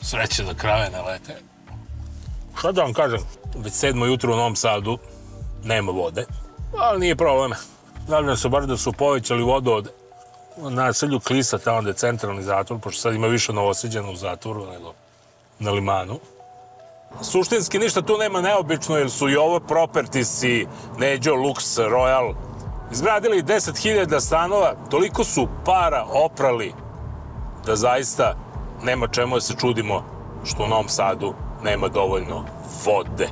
Sreće da krave ne lete. Šta da vam kažem, već 7 jutro u Novom Sadu nema vode, ali nije problem. Nadam se bar da su povećali vodovod na naselju Klisa, tamo gde je centralni zatvor, pošto sad ima više Novosađana u zatvoru nego na Limanu. Suštinski ništa tu nema neobično, jer su i ovo Properties, Neđo, Lux, Royal izgradili 10.000 stanova, toliko su para oprali da zaista nema čemu da se čudimo što u Novom Sadu nema dovoljno vode.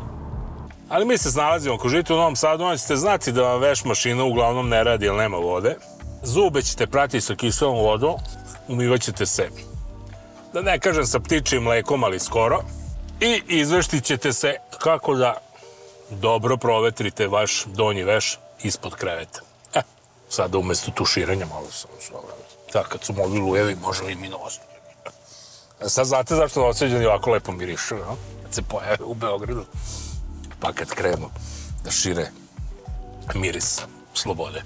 Ali mi se snalazimo, ako živite u Novom Sadu, onda ćete znati da vam veš mašina uglavnom ne radi jer nema vode. Zube ćete pratiti sa kiselom vodom, umivat ćete se, da ne kažem sa ptičjim mlekom, ali skoro. I izveštit ćete se kako da dobro provetrite vaš donji veš ispod kreveta. Sada umesto tuširanja malo sam tako, kad su mogli lujevi, može li mi novosti. Sad znate zašto Novosađani ovako lepo mirišu, no? Kad se pojave u Beogradu, pa kad krenu da šire miris slobode.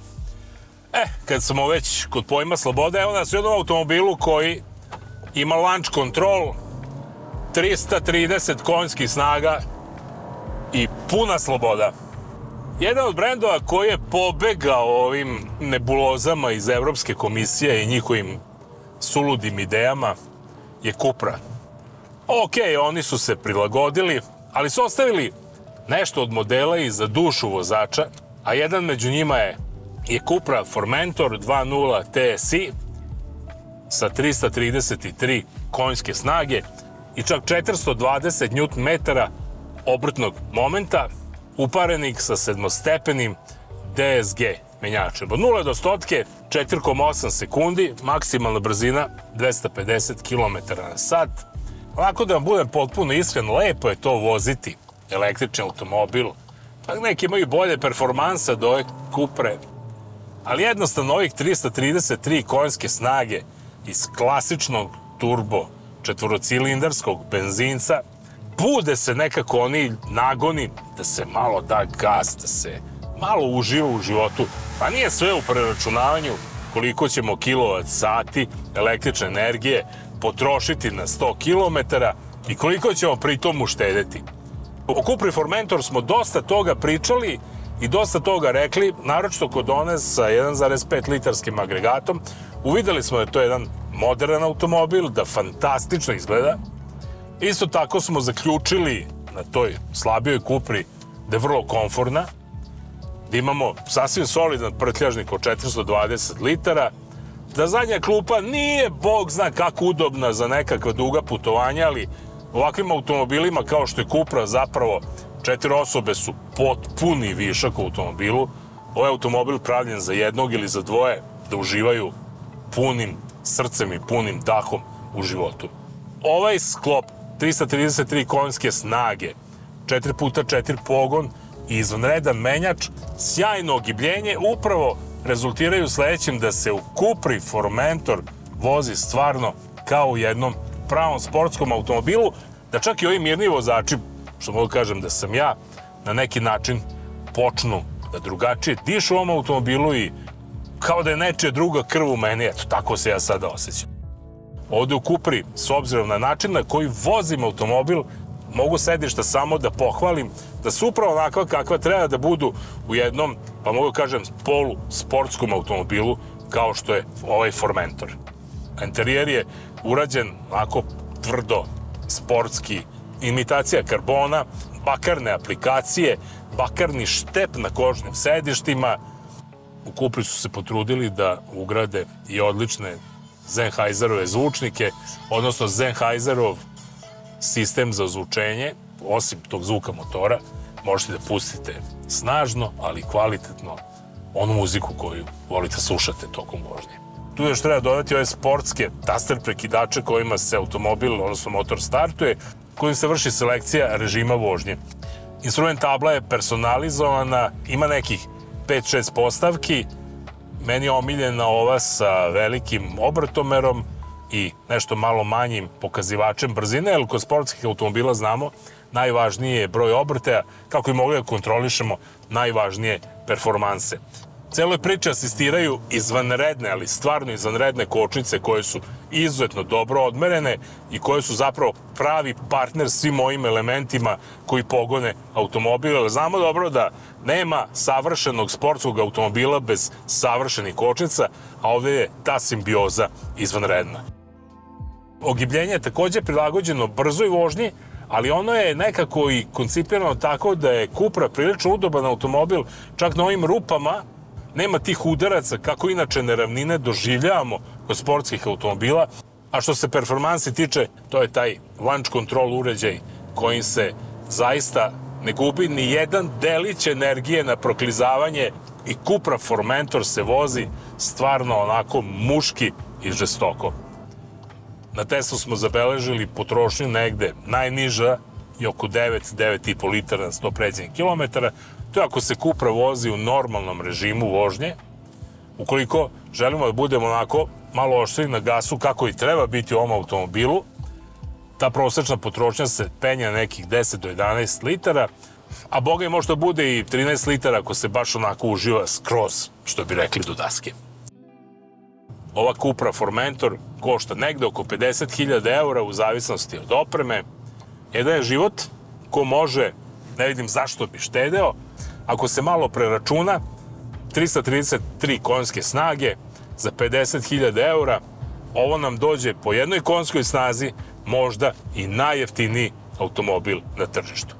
Kad smo već kod pojma slobode, evo nas u jednom automobilu koji ima launch control, 330 konjskih snaga i puna sloboda. Jedan od brendova koji je pobegao ovim nebulozama iz Evropske komisije i njihovim suludim idejama je Cupra. Okej, oni su se prilagodili, ali su ostavili nešto od modela i za dušu vozača, a jedan među njima je Cupra Formentor 2.0 TSI sa 333 konjske snage i čak 420 Nm obrtnog momenta, uparenih sa 7-stepenim DSG menjačem. Od 0 do 100 4,8 sekundi, maksimalna brzina 250 km/h. Ovako da vam budem potpuno iskren, lepo je to voziti električni automobil. Neki imaju bolje performanse od ove Cupre, ali jednostavno ovih 333 konjske snage iz klasičnog turbo četvorocilindarskog benzinca bude se nekako oni nagoni da se malo da gas, da se malo uživa u životu. Pa nije sve u preračunavanju koliko ćemo kilovat sati električne energije potrošiti na 100 km i koliko ćemo pritom uštedeti. O Cupri Formentor smo dosta toga pričali i dosta toga rekli, naročito kod one sa 1,5 litarskim agregatom. Uvideli smo da je to jedan modern automobil, da fantastično izgleda. Isto tako smo zaključili na toj slabijoj Cupri da je vrlo komfortna, da imamo sasvim solidan prtljažnik od 420 litara, da zadnja klupa nije bog zna kako udobna za nekakva duga putovanja, ali ovakvim automobilima kao što je Cupra zapravo 4 osobe su potpuni višak u automobilu. Ovaj automobil pravljen za jednog ili za dvoje da uživaju punim srcem i punim dahom u životu. Ovaj sklop 333 konjske snage, 4x4 pogon i izvanredan menjač, sjajno ogibljenje upravo rezultiraju sledećim da se u Cupri Formentor vozi stvarno kao u jednom pravom sportskom automobilu, da čak i ovi mirni vozači, što mogu kažem da sam ja, na neki način počnu da drugačije dišu u ovom automobilu i kao da je nečija druga krv u meni, eto, tako se ja sada osjećam. Ovde u Cupri, s obzirom na način na koji vozim automobil, mogu sedišta samo da pohvalim da su upravo onakva kakva treba da budu u jednom, pa mogu kažem, polu sportskom automobilu kao što je ovaj Formentor. Interijer je urađen onako tvrdo, sportski, imitacija karbona, bakarne aplikacije, bakarni štep na kožnim sedištima. U Cupri su se potrudili da ugrade i odlične Sennheiserove zvučnike, odnosno Sennheiserov sistem za zvučenje. Osim tog zvuka motora, možete da pustite snažno, ali kvalitetno onu muziku koju volite slušate tokom vožnje. Tu još treba dodati ove sportske taster prekidače kojima se automobil, odnosno motor startuje, kojim se vrši selekcija režima vožnje. Instrument tabla je personalizovana, ima nekih 5-6 postavki. Meni je omiljena ova sa velikim obrtomerom i nešto malo manjim pokazivačem brzine, jer kod sportskih automobila znamo najvažnije je broj obrtaja, kako i mogli da kontrolišemo najvažnije performanse. Celoj priči asistiraju izvanredne, ali stvarno izvanredne kočnice koje su izuzetno dobro odmerene i koje su zapravo pravi partner svim ovim elementima koji pogone automobil. Ali znamo dobro da nema savršenog sportskog automobila bez savršenih kočnica, a ovde je ta simbioza izvanredna. Ogibljenje je takođe prilagođeno brzoj vožnji, ali ono je nekako i koncipirano tako da je Cupra prilično udoban automobil, čak na ovim rupama nema tih udaraca kako inače neravnine doživljavamo kod sportskih automobila, a što se performansi tiče, to je taj launch control uređaj kojim se zaista ne gubi ni jedan delić energije na proklizavanje i Cupra Formentor se vozi stvarno onako muški i žestoko. Na Teslu smo zabeležili potrošnju negde najniža i oko 9,5 litara na 100 pređenih kilometara. To je ako se Cupra vozi u normalnom režimu vožnje. Ukoliko želimo da budemo onako malo oštri na gasu kako i treba biti u ovom automobilu, ta prosečna potrošnja se penja nekih 10 do 11 litara, a boga i možda bude i 13 litara ako se baš onako uživa skroz, što bi rekli do daske. Ova Cupra Formentor košta negde oko 50.000 eura u zavisnosti od opreme. Jedan je život ko može, ne vidim zašto bi štedeo, ako se malo preračuna, 333 konjske snage za 50.000 eura, ovo nam dođe po jednoj konjskoj snazi možda i najjeftiniji automobil na tržištu.